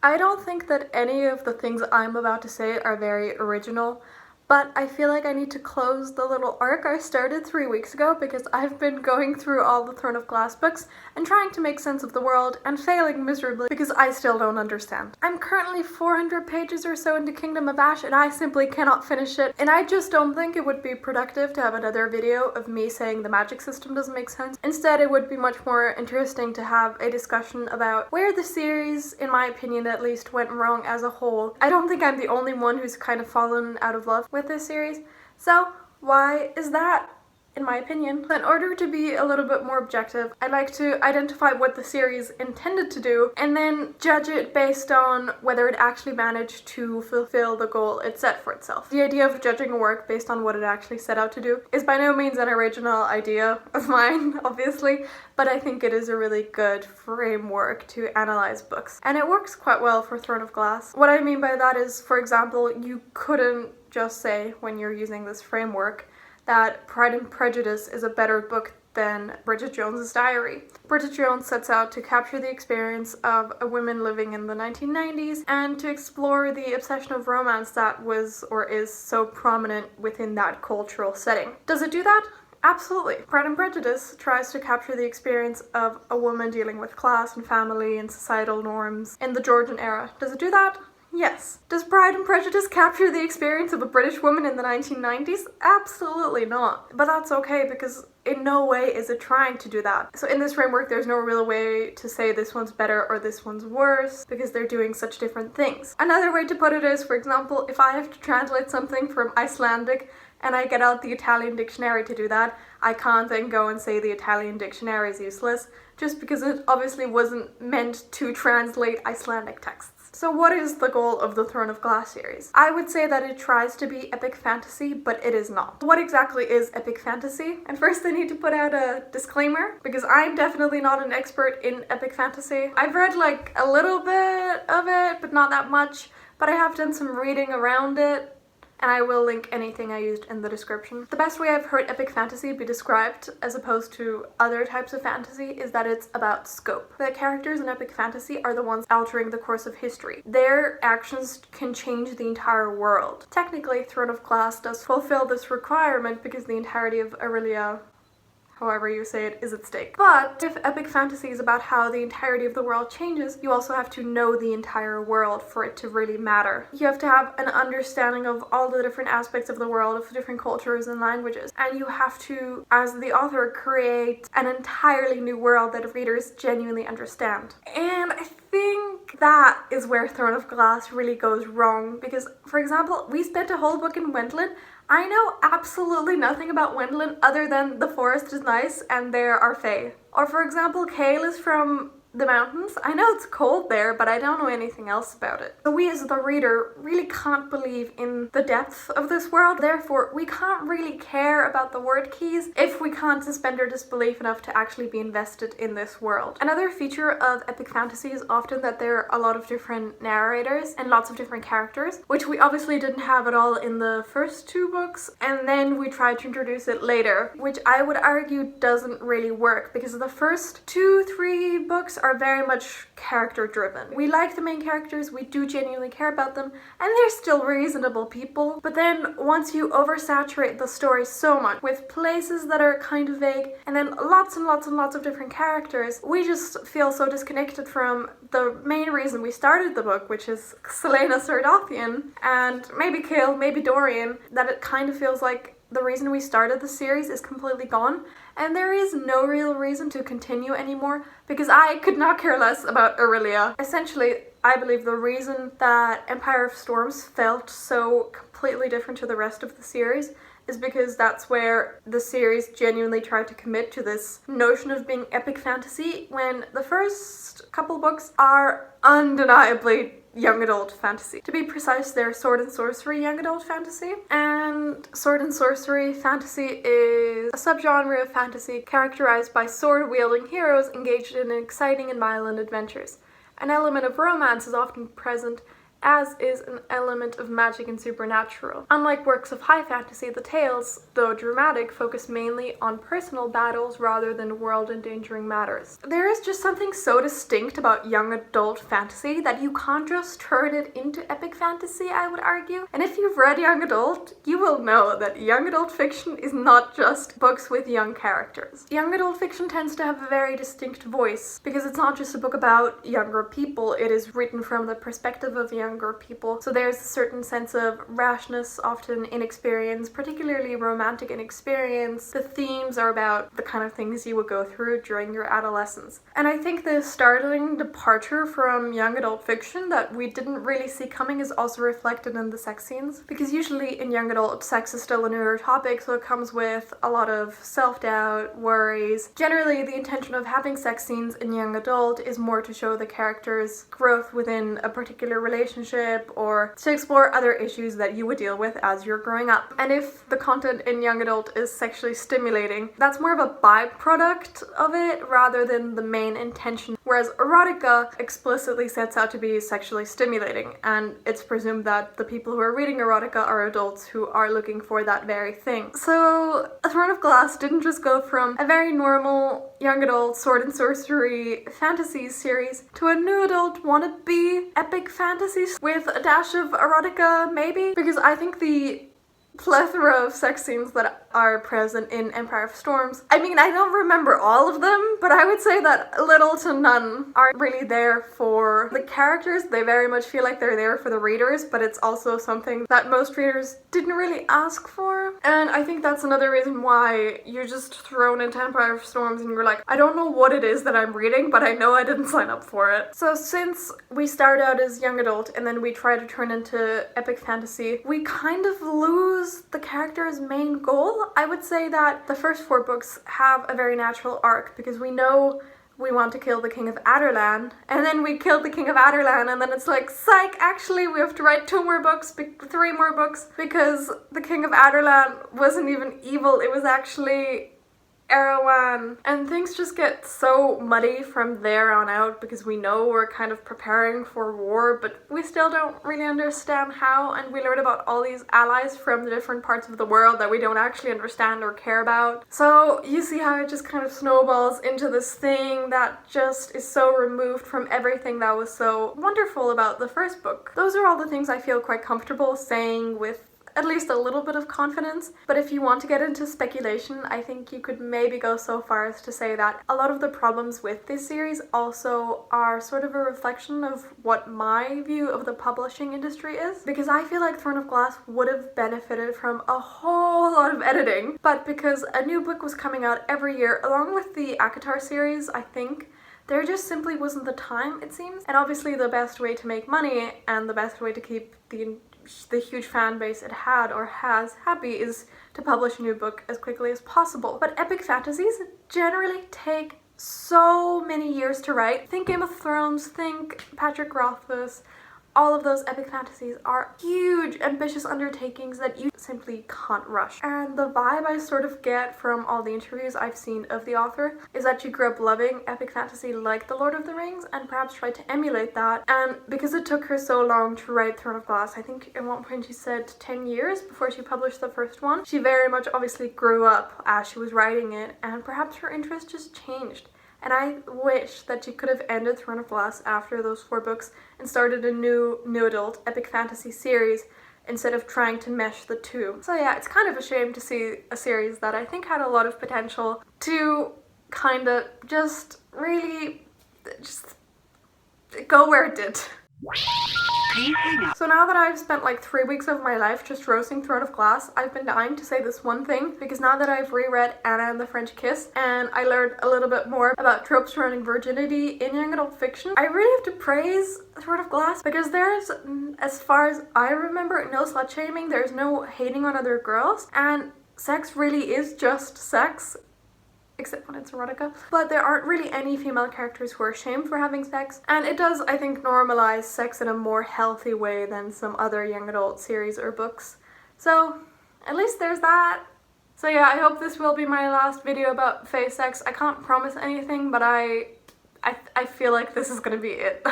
I don't think that any of the things I'm about to say are very original, but I feel like I need to close the little arc I started 3 weeks ago because I've been going through all the Throne of Glass books and trying to make sense of the world and failing miserably because I still don't understand. I'm currently 400 pages or so into Kingdom of Ash and I simply cannot finish it, and I just don't think it would be productive to have another video of me saying the magic system doesn't make sense. Instead, it would be much more interesting to have a discussion about where the series, in my opinion at least, went wrong as a whole. I don't think I'm the only one who's kind of fallen out of love with this series. So why is that? In my opinion, in order to be a little bit more objective, I'd like to identify what the series intended to do and then judge it based on whether it actually managed to fulfill the goal it set for itself. The idea of judging a work based on what it actually set out to do is by no means an original idea of mine, obviously, but I think it is a really good framework to analyze books. And it works quite well for Throne of Glass. What I mean by that is, for example, you couldn't just say, when you're using this framework, that Pride and Prejudice is a better book than Bridget Jones's Diary. Bridget Jones sets out to capture the experience of a woman living in the 1990s and to explore the obsession of romance that was or is so prominent within that cultural setting. Does it do that? Absolutely. Pride and Prejudice tries to capture the experience of a woman dealing with class and family and societal norms in the Georgian era. Does it do that? Yes. Does Pride and Prejudice capture the experience of a British woman in the 1990s? Absolutely not. But that's okay because in no way is it trying to do that. So in this framework, there's no real way to say this one's better or this one's worse because they're doing such different things. Another way to put it is, for example, if I have to translate something from Icelandic and I get out the Italian dictionary to do that, I can't then go and say the Italian dictionary is useless just because it obviously wasn't meant to translate Icelandic texts. So what is the goal of the Throne of Glass series? I would say that it tries to be epic fantasy, but it is not. What exactly is epic fantasy? And first I need to put out a disclaimer, because I'm definitely not an expert in epic fantasy. I've read like a little bit of it, but not that much, but I have done some reading around it, and I will link anything I used in the description. The best way I've heard epic fantasy be described, as opposed to other types of fantasy, is that it's about scope. The characters in epic fantasy are the ones altering the course of history. Their actions can change the entire world. Technically, Throne of Glass does fulfill this requirement because the entirety of Aurelia, however you say it, is at stake. But if epic fantasy is about how the entirety of the world changes, you also have to know the entire world for it to really matter. You have to have an understanding of all the different aspects of the world, of different cultures and languages, and you have to, as the author, create an entirely new world that readers genuinely understand. And I think that is where Throne of Glass really goes wrong, because, for example, we spent a whole book in Wendlin. I know absolutely nothing about Wendlin other than the forest is nice and there are fae. Or for example, Kale is from the mountains. I know it's cold there, but I don't know anything else about it. So we as the reader really can't believe in the depth of this world. Therefore, we can't really care about the word keys if we can't suspend our disbelief enough to actually be invested in this world. Another feature of epic fantasy is often that there are a lot of different narrators and lots of different characters, which we obviously didn't have at all in the first two books, and then we tried to introduce it later, which I would argue doesn't really work because the first 2-3 books are very much character driven. We like the main characters, we do genuinely care about them, and they're still reasonable people. But then once you oversaturate the story so much with places that are kind of vague and then lots and lots and lots of different characters, we just feel so disconnected from the main reason we started the book, which is Selena Sardothian and maybe Kale, maybe Dorian, that it kind of feels like the reason we started the series is completely gone, and there is no real reason to continue anymore because I could not care less about Aurelia. Essentially, I believe the reason that Empire of Storms felt so completely different to the rest of the series is because that's where the series genuinely tried to commit to this notion of being epic fantasy, when the first couple books are undeniably young adult fantasy. To be precise, they're sword and sorcery young adult fantasy. And sword and sorcery fantasy is a subgenre of fantasy characterized by sword-wielding heroes engaged in exciting and violent adventures. An element of romance is often present, as is an element of magic and supernatural. Unlike works of high fantasy, the tales, though dramatic, focus mainly on personal battles rather than world-endangering matters. There is just something so distinct about young adult fantasy that you can't just turn it into epic fantasy, I would argue. And if you've read young adult, you will know that young adult fiction is not just books with young characters. Young adult fiction tends to have a very distinct voice because it's not just a book about younger people, it is written from the perspective of younger people. So there's a certain sense of rashness, often inexperience, particularly romantic inexperience. The themes are about the kind of things you would go through during your adolescence. And I think the startling departure from young adult fiction that we didn't really see coming is also reflected in the sex scenes, because usually in young adult, sex is still a newer topic, so it comes with a lot of self-doubt, worries. Generally, the intention of having sex scenes in young adult is more to show the character's growth within a particular relationship or to explore other issues that you would deal with as you're growing up. And if the content in young adult is sexually stimulating, that's more of a byproduct of it rather than the main intention. Whereas erotica explicitly sets out to be sexually stimulating, and it's presumed that the people who are reading erotica are adults who are looking for that very thing. So A Throne of Glass didn't just go from a very normal young adult sword and sorcery fantasy series to a new adult wannabe epic fantasy with a dash of erotica, maybe? Because I think the plethora of sex scenes that are present in Empire of Storms, I mean, I don't remember all of them, but I would say that little to none aren't really there for the characters. They very much feel like they're there for the readers, but it's also something that most readers didn't really ask for. And I think that's another reason why you're just thrown into Empire of Storms and you're like, I don't know what it is that I'm reading, but I know I didn't sign up for it. So since we start out as young adult and then we try to turn into epic fantasy, we kind of lose the character's main goal. I would say that the first 4 books have a very natural arc because we know we want to kill the King of Adarlan, and then we killed the King of Adarlan, and then it's like, psych, actually we have to write 3 more books because the King of Adarlan wasn't even evil, it was actually Erewhon. And things just get so muddy from there on out because we know we're kind of preparing for war, but we still don't really understand how, and we learn about all these allies from the different parts of the world that we don't actually understand or care about. So you see how it just kind of snowballs into this thing that just is so removed from everything that was so wonderful about the first book. Those are all the things I feel quite comfortable saying with at least a little bit of confidence, but if you want to get into speculation, I think you could maybe go so far as to say that a lot of the problems with this series also are sort of a reflection of what my view of the publishing industry is, because I feel like Throne of Glass would have benefited from a whole lot of editing, but because a new book was coming out every year along with the ACOTAR series, I think there just simply wasn't the time, it seems. And obviously the best way to make money and the best way to keep the huge fan base it had or has happy is to publish a new book as quickly as possible. But epic fantasies generally take so many years to write. Think Game of Thrones, think Patrick Rothfuss. All of those epic fantasies are huge, ambitious undertakings that you simply can't rush. And the vibe I sort of get from all the interviews I've seen of the author is that she grew up loving epic fantasy like The Lord of the Rings and perhaps tried to emulate that. And because it took her so long to write Throne of Glass, I think at one point she said 10 years before she published the first one, she very much obviously grew up as she was writing it, and perhaps her interest just changed. And I wish that she could have ended Throne of Glass after those 4 books and started a new adult epic fantasy series instead of trying to mesh the two. So yeah, it's kind of a shame to see a series that I think had a lot of potential to kind of just really just go where it did. So now that I've spent like 3 weeks of my life just roasting Throne of Glass, I've been dying to say this one thing, because now that I've reread Anna and the French Kiss and I learned a little bit more about tropes surrounding virginity in young adult fiction, I really have to praise Throne of Glass, because there's, as far as I remember, no slut shaming, there's no hating on other girls, and sex really is just sex. Except when it's erotica. But there aren't really any female characters who are ashamed for having sex, and it does, I think, normalize sex in a more healthy way than some other young adult series or books. So at least there's that. So yeah, I hope this will be my last video about fae sex. I can't promise anything, but I feel like this is gonna be it.